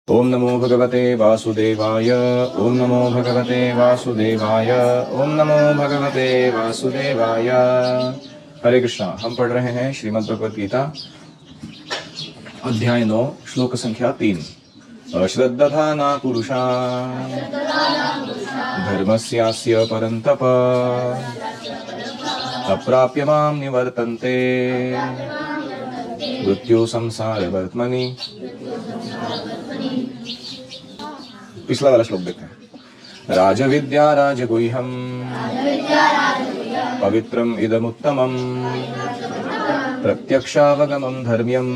ओम नमो भगवते वासुदेवाय। ओम नमो भगवते वासुदेवाय। ओम नमो भगवते वासुदेवाय। हरे कृष्णा। हम पढ़ रहे हैं श्रीमद् भगवद गीता अध्याय 9 श्लोक संख्या 3। अश्रद्धधाना पुरुषा धर्मस्यास्य परन्तप अप्राप्य मां निवर्तन्ते मृत्यु संसार वर्त्मनि। पिछला वाला श्लोक देखते हैं। राजविद्या राजगुह्यम पवित्रम इदमुत्तमम प्रत्यक्षावगमम धर्म्यम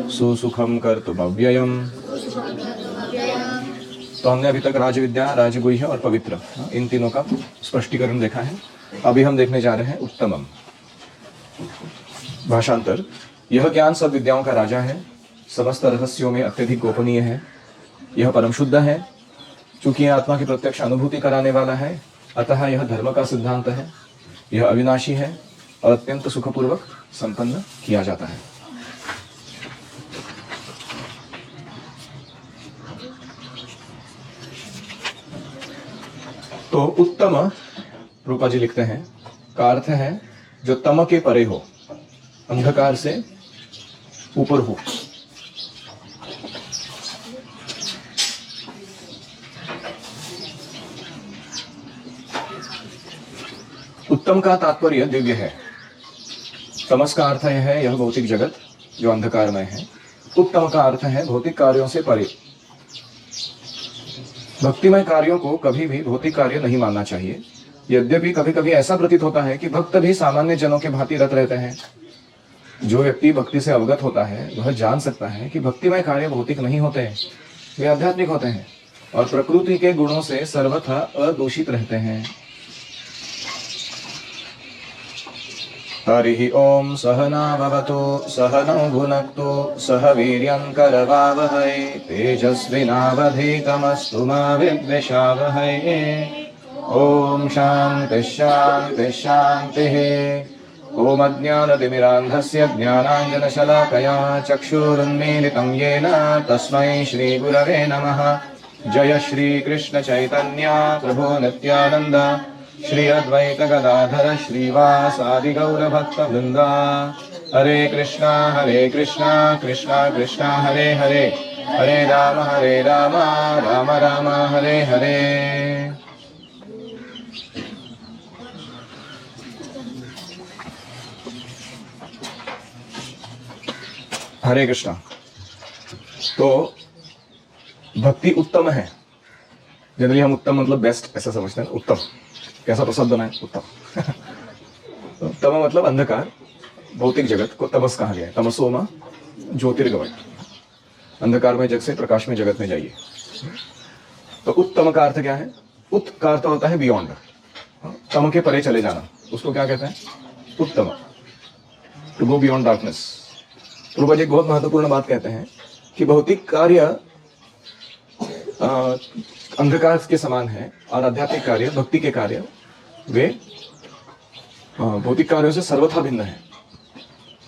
सुसुखम कर्तुमव्ययम। तो हमने अभी तक राजविद्या, राजगुह्य और पवित्र इन तीनों का स्पष्टीकरण देखा है। अभी हम देखने जा रहे हैं उत्तमम। भाषांतर। यह ज्ञान सब विद्याओं का राजा है, समस्त रहस्यों में अत्यधिक गोपनीय है। यह परम शुद्ध है, चूंकि यह आत्मा की प्रत्यक्ष अनुभूति कराने वाला है, अतः यह धर्म का सिद्धांत है। यह अविनाशी है और अत्यंत सुखपूर्वक संपन्न किया जाता है। तो उत्तम, रूपा जी लिखते हैं, का अर्थ है जो तम के परे हो, अंधकार से ऊपर हो। उत्तम का तात्पर्य दिव्य है। तमस का अर्थ है यह भौतिक जगत जो अंधकारमय है। उत्तम का अर्थ है भौतिक कार्यों से परे। भक्तिमय कार्यों को कभी भी भौतिक कार्य नहीं मानना चाहिए। यद्यपि कभी कभी ऐसा प्रतीत होता है कि भक्त भी सामान्य जनों के भांति रत रहते हैं। जो व्यक्ति भक्ति से अवगत होता है वह जान सकता है कि भक्तिमय कार्य भौतिक नहीं होते हैं, वे आध्यात्मिक होते हैं और प्रकृति के गुणों से सर्वथा अदूषित रहते हैं। हरि ओम सहना भवतु सहनौ भुनक्तु सह वीर्यं करवावहै तेजस्विनावधीतमस्तु मा विद्विषावहै। ओम शांति शांति शांतिः। ओम अज्ञानतिमिरान्धस्य ज्ञानाञ्जनशलाकया चक्षुरुन्मीलितं येन तस्मै श्रीगुरवे नमः। जय श्री कृष्ण चैतन्य प्रभु नित्यानंद श्री अद्वैत गदाधर श्रीवासादि गौर भक्त वृंदा। हरे कृष्णा कृष्णा कृष्णा हरे हरे, हरे राम राम राम हरे हरे। हरे कृष्णा। तो भक्ति उत्तम है। जनरली हम उत्तम मतलब बेस्ट ऐसा समझते हैं। उत्तम कैसा प्रसाद बनाए? उत्तम। तम मतलब अंधकार, भौतिक जगत को तमस कहा गया है। तमसोमा ज्योतिर्गमय, अंधकारमय जग से प्रकाशमय जगत में जाइए। तो उत्तम का अर्थ क्या है? उत का अर्थ होता है बियॉन्ड, तम के परे चले जाना। उसको क्या कहते हैं? उत्तम, to go beyond darkness. Prabhupada ji एक बहुत महत्वपूर्ण बात कहते हैं कि भौतिक कार्य अंधकार के समान है और आध्यात्मिक कार्य, भक्ति के कार्य, वे भौतिक कार्यों से सर्वथा भिन्न है।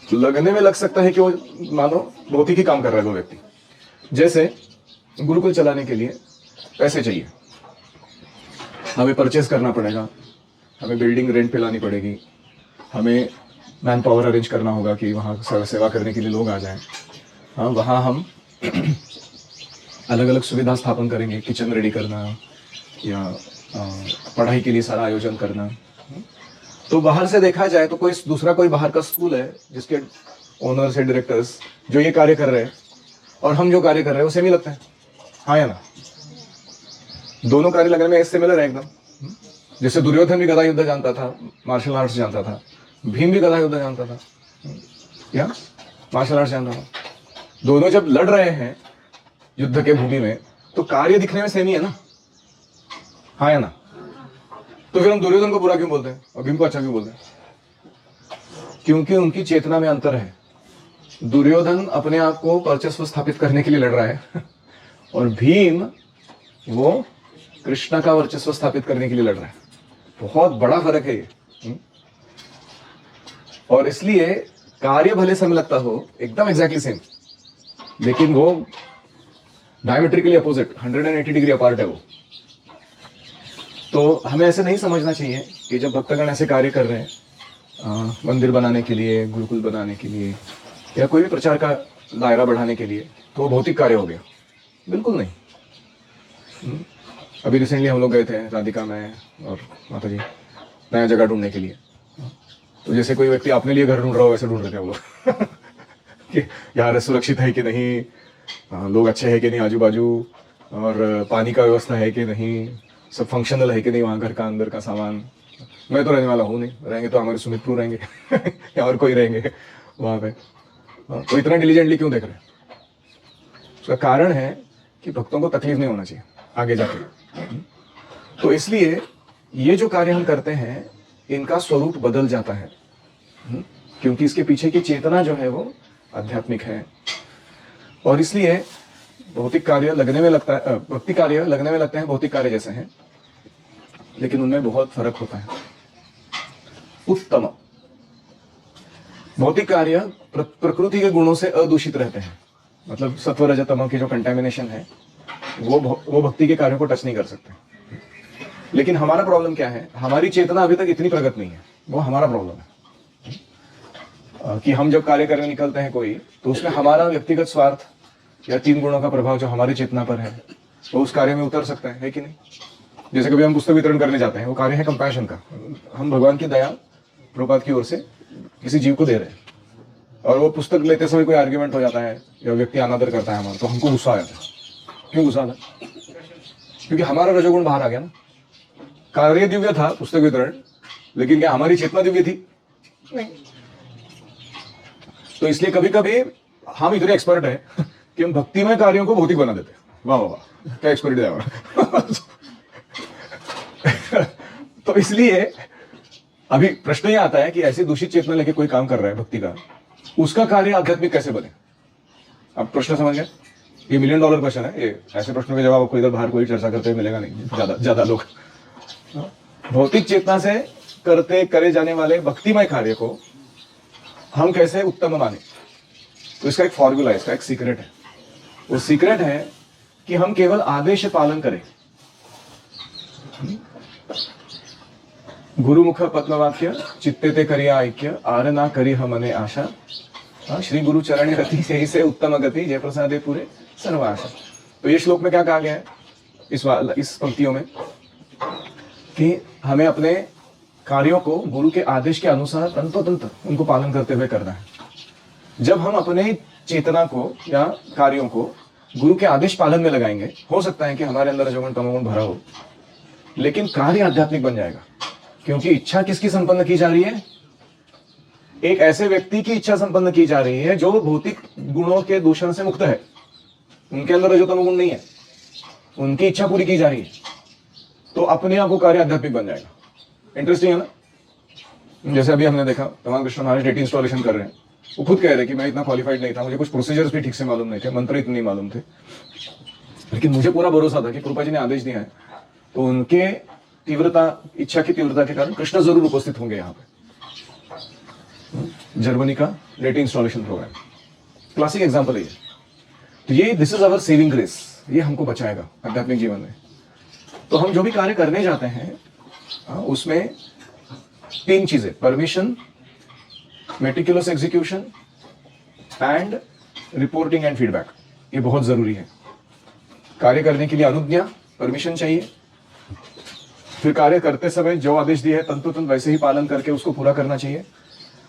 लगने में लग सकता है कि वो मानो भौतिक ही काम कर रहा है वो व्यक्ति। जैसे गुरुकुल चलाने के लिए पैसे चाहिए, हमें परचेस करना पड़ेगा, हमें बिल्डिंग रेंट पे लानी पड़ेगी, हमें मैन पावर अरेंज करना होगा कि वहाँ सेवा करने के लिए लोग आ जाएं। हाँ, वहाँ हम अलग अलग सुविधा स्थापन करेंगे, किचन रेडी करना या पढ़ाई के लिए सारा आयोजन करना। तो बाहर से देखा जाए तो कोई बाहर का स्कूल है जिसके ओनर्स या डायरेक्टर्स जो ये कार्य कर रहे हैं और हम जो कार्य कर रहे हैं वो सेम ही लगता है। हाँ या ना? दोनों कार्य लगने में सिमिलर है एकदम। जैसे दुर्योधन भी गदा युद्ध जानता था, मार्शल आर्ट्स जानता था, भीम भी गदा युद्ध जानता था या मार्शल आर्ट्स जानता था। दोनों जब लड़ रहे हैं युद्ध के भूमि में तो कार्य दिखने में सेम ही है ना? हाँ या ना? तो फिर हम दुर्योधन को बुरा क्यों बोलते हैं और भीम को अच्छा क्यों बोलते हैं? क्योंकि उनकी चेतना में अंतर है। दुर्योधन अपने आप को वर्चस्व स्थापित करने के लिए लड़ रहा है और भीम वो कृष्ण का वर्चस्व स्थापित करने के लिए लड़ रहा है। बहुत बड़ा फर्क है ये। और इसलिए कार्य भले समय लगता हो एकदम एग्जैक्टली सेम, लेकिन वो डायमेट्रिकली अपोजिट, 180 डिग्री अपार्ट है वो। तो हमें ऐसे नहीं समझना चाहिए कि जब भक्तगण ऐसे कार्य कर रहे हैं मंदिर बनाने के लिए, गुरुकुल बनाने के लिए, या कोई भी प्रचार का दायरा बढ़ाने के लिए, तो वो भौतिक कार्य हो गया। बिल्कुल नहीं। अभी रिसेंटली हम लोग गए थे, राधिका, मैं और माता जी, नया जगह ढूंढने के लिए। तो जैसे कोई व्यक्ति अपने लिए घर ढूंढ रहा हो वैसे ढूंढ रहे थे हम लोग कि यार सुरक्षित है कि नहीं, लोग अच्छे हैं कि नहीं आजू बाजू, और पानी का व्यवस्था है कि नहीं, सब फंक्शनल है कि नहीं वहाँ घर का अंदर का सामान। मैं तो रहने वाला हूँ नहीं, रहेंगे तो हमारे सुमित्रू रहेंगे या और कोई रहेंगे वहाँ पे। तो इतना डिलीजेंटली क्यों देख रहे हैं? उसका कारण है कि भक्तों को तकलीफ नहीं होना चाहिए आगे जाके। तो इसलिए ये जो कार्य हम करते हैं इनका स्वरूप बदल जाता है, क्योंकि इसके पीछे की चेतना जो है वो आध्यात्मिक है। और इसलिए भौतिक कार्य लगने में लगता है, भक्ति कार्य लगने में लगते हैं भौतिक कार्य जैसे हैं, लेकिन उनमें बहुत फर्क होता है। उत्तम भौतिक कार्य प्रकृति के गुणों से अदूषित रहते हैं, मतलब सत्व रज तम की जो कंटेमिनेशन है वो भक्ति के कार्यों को टच नहीं कर सकते। लेकिन हमारा प्रॉब्लम क्या है, हमारी चेतना अभी तक इतनी प्रगत नहीं है, वो हमारा प्रॉब्लम है कि हम जब कार्य करने निकलते हैं कोई, तो उसमें हमारा व्यक्तिगत स्वार्थ या 3 गुणों का प्रभाव जो हमारी चेतना पर है वो उस कार्य में उतर सकता है कि नहीं। जैसे कभी हम पुस्तक वितरण करने जाते हैं, वो कार्य है कंपैशन का, हम भगवान की दया प्रभुपाद की ओर से किसी जीव को दे रहे हैं, और वो पुस्तक लेते समय कोई आर्ग्यूमेंट हो जाता है या व्यक्ति अनादर करता है हमारा, तो हमको गुस्सा आ जाता है। क्यों गुस्सा आता है? क्योंकि हमारा रजोगुण बाहर आ गया ना। कार्य दिव्य था पुस्तक वितरण, लेकिन क्या हमारी चेतना दिव्य थी? नहीं। तो इसलिए कभी कभी हम इतने एक्सपर्ट है कि हम भक्तिमय कार्यों को भौतिक बना देते हैं। वाह वाह वाह, क्या एक्सपर्ट है। तो इसलिए अभी प्रश्न ये आता है कि ऐसी दूषित चेतना लेके कोई काम कर रहा है भक्ति का, उसका कार्य आध्यात्मिक कैसे बने? अब प्रश्न समझ गए? ये $1 मिलियन क्वेश्चन है। ये ऐसे प्रश्नों के जवाब आपको इधर बाहर कोई चर्चा करते हुए मिलेगा नहीं, ज्यादा लोग। भौतिक चेतना से करे जाने वाले भक्तिमय कार्य को हम कैसे उत्तम माने? तो इसका एक फॉर्मूला है, इसका एक सीक्रेट है। वो सीक्रेट है कि हम केवल आदेश पालन करें। गुरुमुख पद्मवाक्य चित्ते ते करिया ऐक्य, आर ना करी हमने आशा, श्री गुरु चरण रति सही से उत्तम गति, जय प्रसादे पूरे सर्वाशा। तो ये श्लोक में क्या कहा गया है इस पंक्तियों में, कि हमें अपने कार्यों को गुरु के आदेश के अनुसार तंतोतंत उनको पालन करते हुए करना है। जब हम अपने चेतना को या कार्यों को गुरु के आदेश पालन में लगाएंगे, हो सकता है कि हमारे अंदर रजोगुण तमोगुण भरा हो, लेकिन कार्य आध्यात्मिक बन जाएगा। क्योंकि इच्छा किसकी संपन्न की जा रही है? एक ऐसे व्यक्ति की इच्छा संपन्न की जा रही है जो भौतिक गुणों के दूषण से मुक्त है, उनके अंदर रजो तमोगुण नहीं है, उनकी इच्छा पूरी की जा रही है, तो अपने आप वो कार्य आध्यात्मिक बन जाएगा। इंटरेस्टिंग है ना? जैसे अभी हमने देखा तमाम कृष्ण महाराज डेटा इंस्टॉलेशन कर रहे हैं, वो खुद कह रहे कि मैं इतना क्वालिफाइड नहीं था, मुझे कुछ प्रोसीजर्स भी ठीक से मालूम नहीं थे, मंत्र इतने नहीं मालूम थे, लेकिन मुझे पूरा भरोसा था कि कृपा जी ने आदेश दिया है, तो उनके तीव्रता, इच्छा की तीव्रता के कारण कृष्ण जरूर उपस्थित होंगे यहाँ पे। जर्मनी का data installation program classic example है ये। तो ये this is our saving grace, ये हमको बचाएगा आध्यात्मिक जीवन में। तो हम जो भी कार्य करने जाते हैं उसमें 3 चीजें, permission, meticulous execution and reporting and feedback, ये बहुत जरूरी है। कार्य करने के लिए अनुज्ञा, परमिशन चाहिए, फिर कार्य करते समय जो आदेश दिए है तंतोतंत वैसे ही पालन करके उसको पूरा करना चाहिए,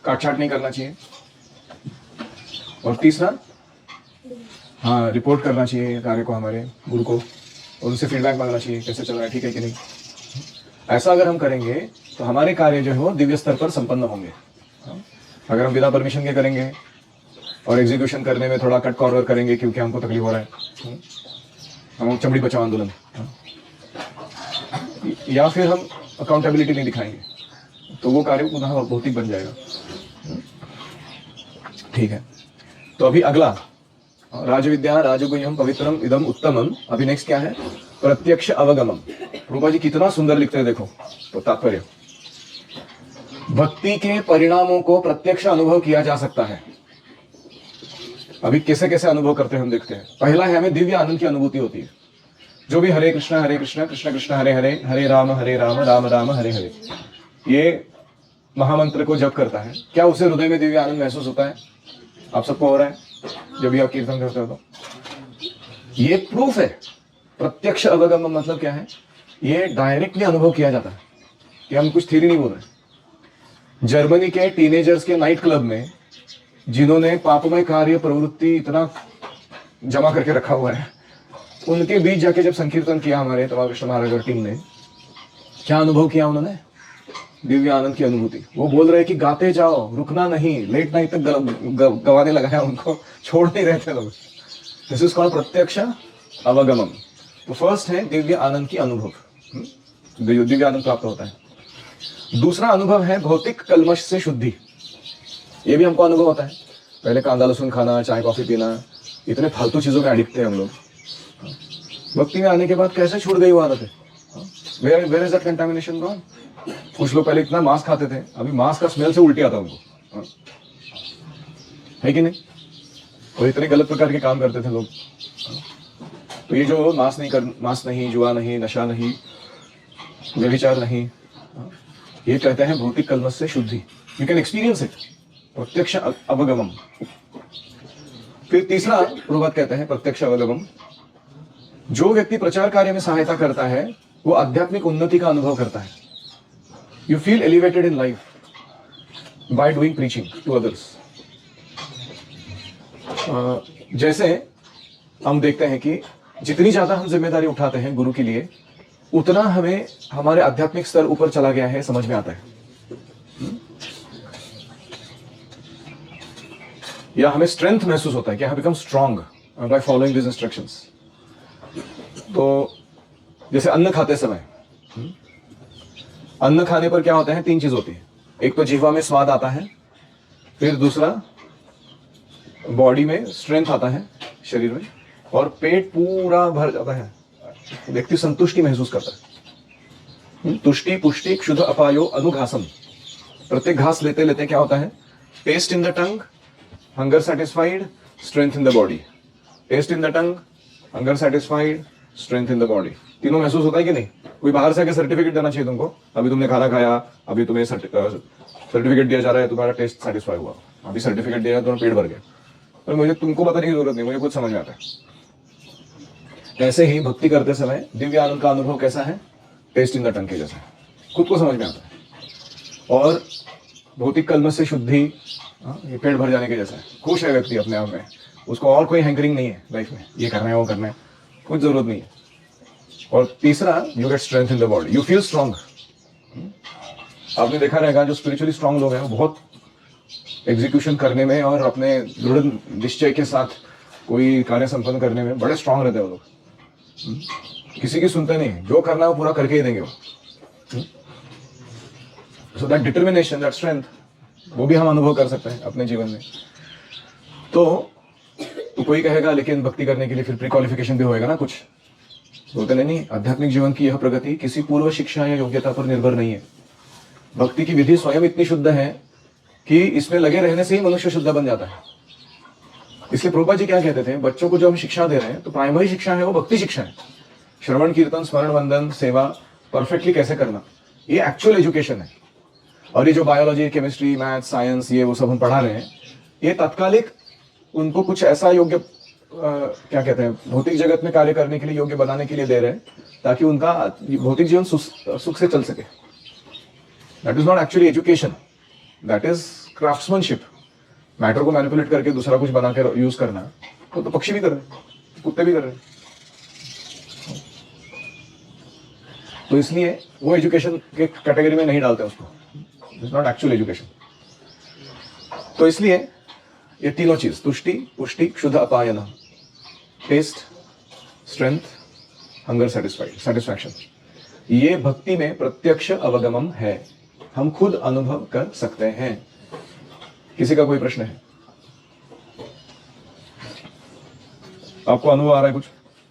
काटछाट नहीं करना चाहिए, और तीसरा रिपोर्ट करना चाहिए कार्य को हमारे गुरु को, और उनसे फीडबैक मांगना चाहिए कैसे चल रहा है, ठीक है कि नहीं। ऐसा अगर हम करेंगे तो हमारे कार्य जो है वो दिव्य स्तर पर संपन्न होंगे। अगर हम बिना परमिशन के करेंगे और एग्जीक्यूशन करने में थोड़ा कट कॉर्नर करेंगे क्योंकि हमको तकलीफ हो रहा है, हम चमड़ी बचाओ आंदोलन, या फिर हम अकाउंटेबिलिटी नहीं दिखाएंगे, तो वो कार्य पुनः भौतिक बन जाएगा। ठीक है, तो अभी अगला राजविद्या राजगुह्यम पवित्रम इदम उत्तमम। अभी नेक्स्ट क्या है? प्रत्यक्ष अवगमम। रूपा जी कितना सुंदर लिखते हैं, देखो तो तात्पर्य, भक्ति के परिणामों को प्रत्यक्ष अनुभव किया जा सकता है। अभी कैसे कैसे अनुभव करते हैं हम देखते हैं। पहला है, हमें दिव्य आनंद की अनुभूति होती है। जो भी हरे कृष्णा कृष्ण कृष्ण हरे हरे, हरे राम राम राम हरे हरे, ये महामंत्र को जप करता है, क्या उसे हृदय में दिव्य आनंद महसूस होता है? आप सबको हो रहा है जब भी आप कीर्तन करते हो तो? ये प्रूफ है। प्रत्यक्ष अवगम मतलब क्या है? ये डायरेक्टली अनुभव किया जाता है, कि हम कुछ थ्योरी नहीं बोल रहे। जर्मनी के टीनेजर्स के नाइट क्लब में जिन्होंने पापमय कार्य प्रवृत्ति इतना जमा करके रखा हुआ है, उनके बीच जाके जब संकीर्तन किया हमारे तवा कृष्ण महाराज और टीम ने, क्या अनुभव किया उन्होंने? दिव्य आनंद की अनुभूति। वो बोल रहे हैं कि गाते जाओ, रुकना नहीं, लेट नाइट तक गवाने लगाया उनको, छोड़ नहीं रहे थे लोग। दिस इज कॉल्ड प्रत्यक्ष अवगमम। तो फर्स्ट है दिव्य आनंद की अनुभव, दिव्य आनंद प्राप्त होता है। दूसरा अनुभव है भौतिक कल्मश से शुद्धि। ये भी हमको अनुभव होता है। पहले कांदा लहसुन खाना, चाय कॉफी पीना, इतने फालतू चीजों में एडिक्ट थे हम लोग। भक्ति में आने के बाद कैसे छूट गई वो आदतें? Where is that contamination gone? कुछ लोग पहले इतना मांस खाते थे, अभी मांस का स्मेल से उल्टी आता उनको, है कि नहीं? और इतने गलत प्रकार के काम करते थे लोग। तो ये जो मांस नहीं, जुआ नहीं, नशा नहीं, व्यभिचार नहीं, ये कहते हैं भौतिक कल्मश से शुद्धि। यू कैन एक्सपीरियंस इट, प्रत्यक्ष अवगमम। फिर तीसरा प्रभात कहते हैं प्रत्यक्ष अवगमम। जो व्यक्ति प्रचार कार्य में सहायता करता है वो आध्यात्मिक उन्नति का अनुभव करता है। You feel elevated in life by doing preaching to others. जैसे हम देखते हैं कि जितनी ज्यादा हम जिम्मेदारी उठाते हैं गुरु के लिए, उतना हमें हमारे आध्यात्मिक स्तर ऊपर चला गया है समझ में आता है, या हमें स्ट्रेंथ महसूस होता है कि I become strong by following this instructions. तो जैसे अन्न खाते समय, अन्न खाने पर क्या होता है? तीन चीज होती है। एक तो जीवा में स्वाद आता है, फिर दूसरा बॉडी में स्ट्रेंथ आता है, शरीर में, और पेट पूरा भर जाता है, व्यक्ति संतुष्टि महसूस करता है। तुष्टि पुष्टि क्षुध अपायो अनुघासम। प्रत्येक घास लेते लेते क्या होता है? Taste in the tongue, hunger satisfied, strength in the body. Taste in the tongue, hunger satisfied, strength in the body. तीनों महसूस होता है कि नहीं? कोई बाहर से आके सर्टिफिकेट देना चाहिए तुमको, अभी तुमने खाना खाया, अभी तुम्हें सर्टिफिकेट दिया जा रहा है, तुम्हारा टेस्ट सेटिस्फाई हुआ, अभी सर्टिफिकेट दिया, तुम्हारा पेट भर गया। पर मुझे तुमको बताने की जरूरत नहीं, मुझे कुछ समझ में आता है। ऐसे ही भक्ति करते समय दिव्य आनंद का अनुभव कैसा है? टेस्ट इन द टंग के जैसा, खुद को समझ में आता है। और भौतिक कल्मश से शुद्धि, ये पेट भर जाने के जैसा है। खुश है व्यक्ति अपने आप में, उसको और कोई हैंकरिंग नहीं है लाइफ में, ये करना है वो करना है, कुछ जरूरत नहीं है। और तीसरा, you get strength in the body, you feel strong. आपने देखा रहेगा जो स्पिरिचुअली स्ट्रांग लोग हैं वो बहुत एग्जीक्यूशन करने में और अपने दृढ़ निश्चय के साथ कोई कार्य संपन्न करने में बड़े स्ट्रांग रहते हैं वो लोग। किसी की सुनते नहीं, जो करना है वो पूरा करके ही देंगे वो। So that determination, that strength, वो भी हम अनुभव कर सकते हैं अपने जीवन में। तो कोई कहेगा लेकिन भक्ति करने के लिए फिर प्री क्वालिफिकेशन भी होएगा ना कुछ? बोलते नहीं, आध्यात्मिक जीवन की यह प्रगति किसी पूर्व शिक्षा या योग्यता पर निर्भर नहीं है। भक्ति की विधि स्वयं इतनी शुद्ध है कि इसमें लगे रहने से ही मनुष्य शुद्ध बन जाता है। इसलिए प्रभुपाद जी क्या कहते थे, बच्चों को जो हम शिक्षा दे रहे हैं तो प्राइमरी शिक्षा है वो भक्ति शिक्षा है। श्रवण कीर्तन स्मरण वंदन सेवा परफेक्टली कैसे करना, ये एक्चुअल एजुकेशन है। और ये जो बायोलॉजी, केमिस्ट्री, मैथ, साइंस, ये वो सब हम पढ़ा रहे हैं, ये तात्कालिक उनको कुछ ऐसा योग्य क्या कहते हैं, भौतिक जगत में कार्य करने के लिए योग्य बनाने के लिए दे रहे हैं, ताकि उनका भौतिक जीवन सुख से चल सके। That is not actually education, that is craftsmanship. Matter को मैनिपुलेट करके दूसरा कुछ बना कर यूज करना, तो पक्षी भी कर रहे हैं, कुत्ते भी कर रहे हैं। तो इसलिए वो एजुकेशन के कैटेगरी में नहीं डालते उसको, इट्स नॉट एक्चुअल एजुकेशन। तो इसलिए ये तीनों चीज, तुष्टि पुष्टि क्षुध अपायन, टेस्ट, स्ट्रेंथ, हंगर सेटिस्फैक्शन, ये भक्ति में प्रत्यक्ष अवगमन है, हम खुद अनुभव कर सकते हैं। किसी का कोई प्रश्न है? आपको अनुभव आ रहा है कुछ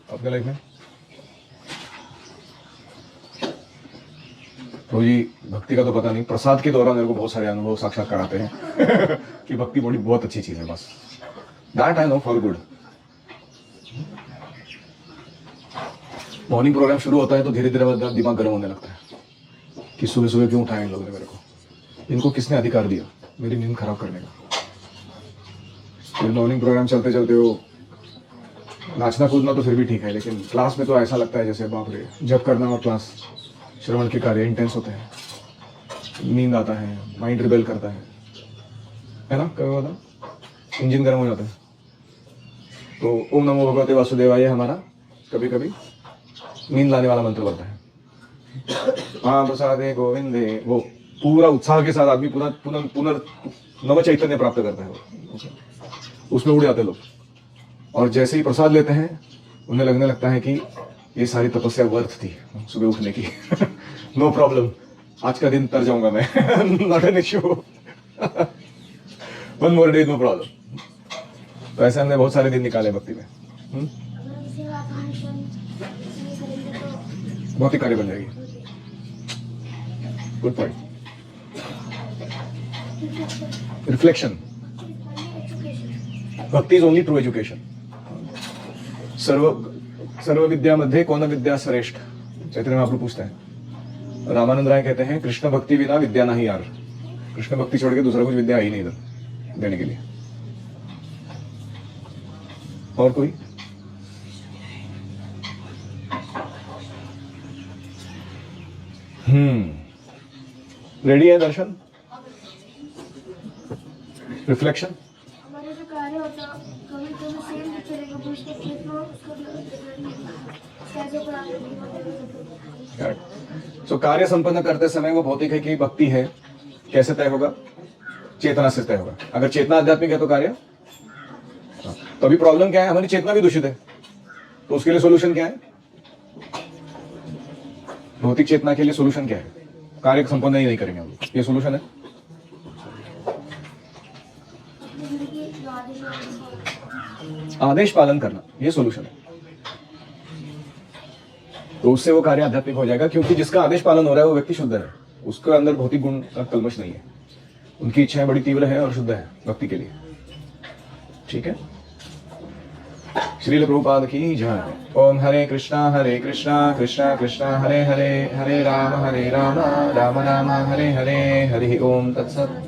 अपने लाइफ में? तो जी भक्ति का तो पता नहीं, प्रसाद के दौरान मेरे को बहुत सारे अनुभव साक्षात्कार आते हैं कि भक्ति बड़ी बहुत अच्छी चीज है। बस that I know for good. Morning program शुरू होता है तो धीरे धीरे दिमाग गर्म होने लगता है कि सुबह सुबह क्यों उठाया इन लोगों ने मेरे को, इनको किसने अधिकार दिया मेरी नींद खराब करने का। फिर मॉर्निंग प्रोग्राम चलते चलते वो नाचना कूदना तो फिर भी ठीक है, लेकिन क्लास में तो ऐसा लगता है जैसे बाप रे, जब करना और क्लास श्रवण के कार्य इंटेंस होते हैं, नींद आता है, माइंड रिबेल करता है ना, कभी होता इंजन गर्म हो जाता है। तो ओम नमो भगवते वासुदेवाय हमारा कभी कभी नींद लाने वाला मंत्र बनता है। हाँ प्रसादे गोविंदे, वो पूरा उत्साह के साथ आदमी नव चैतन्य प्राप्त करता है, उसमें उड़ जाते लोग। और जैसे ही प्रसाद लेते हैं उन्हें लगने लगता है कि ये सारी तपस्या वर्थ थी सुबह उठने की। नो प्रॉब्लम, आज का दिन तर जाऊंगा मैं। Not an issue, one more day, no problem. तो ऐसे हमने बहुत सारे दिन निकाले भक्ति में। बहुत ही कार्य बन जाएगी। Good point. रिफ्लेक्शन, भक्ति इज ओनली ट्रू एजुकेशन। सर्व विद्या मध्ये कौन विद्या श्रेष्ठ, चैतन्य महाप्रभु पूछते हैं। रामानंद राय कहते हैं कृष्ण भक्ति बिना विद्या नहीं यार, कृष्ण भक्ति छोड़ के दूसरा कुछ विद्या ही नहीं इधर देने के लिए। और कोई? रेडी है दर्शन? रिफ्लेक्शन, हमारे जो कार्य होता कभी कभी सेम भी चलेगा, पर उसको कितना उसको कैसे सो कार्य संपन्न करते समय वो भौतिक है कि भक्ति है, कैसे तय होगा? चेतना से तय होगा। अगर चेतना आध्यात्मिक है तो कार्य, तो अभी प्रॉब्लम क्या है, हमारी चेतना भी दूषित है, तो उसके लिए सोल्यूशन क्या है? भौतिक चेतना के लिए सोल्यूशन क्या है? कार्य संपन्न ही नहीं करेंगे हम लोग, ये सोल्यूशन है। आदेश पालन करना, ये सोल्यूशन है। तो उससे वो कार्य आध्यात्मिक हो जाएगा, क्योंकि जिसका आदेश पालन हो रहा है वो व्यक्ति शुद्ध है, उसके अंदर भौतिक गुण का कल्मश नहीं है, उनकी इच्छाएं बड़ी तीव्र है और शुद्ध है भक्ति के लिए। ठीक है, श्रील प्रभुपाद की जय। ओम हरे कृष्णा कृष्णा कृष्णा हरे हरे, हरे राम राम राम राम हरे हरे, हरि ओम तत्सत।